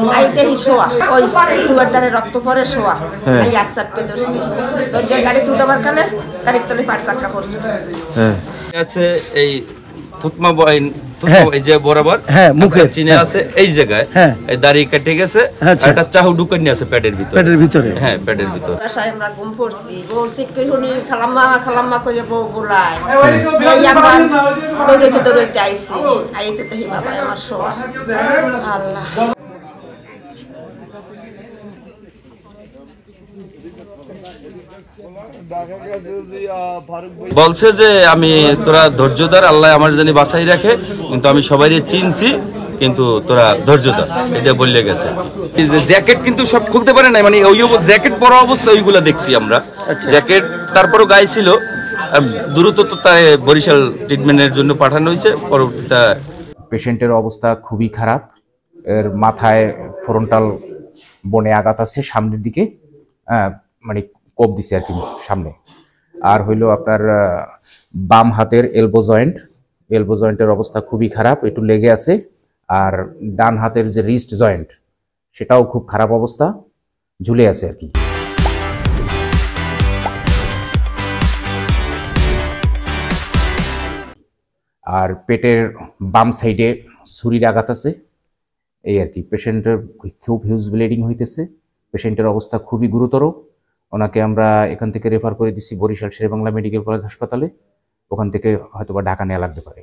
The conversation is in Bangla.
আই দেহি শোয়া ওই দুয়ার দ্বারে রক্ত পরে শোয়া আই আসাপে ধরছি গাড়ি তুটাবার কালে গাড়ির তলে পাট চাক্কা পড়ছে আছে এই থুতমা বয়ন এই যে বরাবর মুখে চিনে আছে এই জায়গায় এই দাড়ি কেটে গেছে একটা চাহু ঢুকানি আছে পেটের ভিতরে হ্যাঁ পেটের ভিতরে বাসায় আমরা ঘুম পড়ছি বলছি কি শুনি খালাম্মা করে বউ বলায় এই আমরা দৌড়াইতে আইছি আইতে দেখি বাবা আমার শোয়া আল্লাহ বলছে যে আমি তোরা ধৈর্য ধর আল্লাহ আমার জানি বাঁচাই রাখে কিন্তু আমি সবাইকে চিনছি কিন্তু তোরা ধৈর্য ধর এটা বললে গেছে জ্যাকেট কিন্তু সব খুলতে পারে না মানে ওই জ্যাকেট পরা অবস্থা ওইগুলা দেখছি আমরা জ্যাকেট তারপরও গায়ে ছিল দ্রুত তো তাই বরিশাল ট্রিটমেন্টের জন্য পাঠানো হয়েছে পরবর্তীতে পেশেন্টের অবস্থা খুবই খারাপ এর মাথায় ফ্রন্টাল বনে আঘাত আছে সামনের দিকে মানে কোপ দিছে আর কি সামনে আর হইলো আপনার বাম হাতের এলবো জয়েন্টের অবস্থা খুবই খারাপ একটু লেগে আছে আর ডান হাতের যে রিস্ট জয়েন্ট সেটাও খুব খারাপ অবস্থা ঝুলে আছে আর কি আর পেটের বাম সাইডে ছুরির আঘাত আছে এই আর কি পেশেন্টের খুব হিউজ ব্লিডিং হইতেছে পেশেন্টের অবস্থা খুবই গুরুতর ওনাকে আমরা এখান থেকে রেফার করে দিচ্ছি বরিশাল শেরেবাংলা মেডিকেল কলেজ হাসপাতালে ওখান থেকে হয়তোবা ঢাকা নেওয়া লাগতে পারে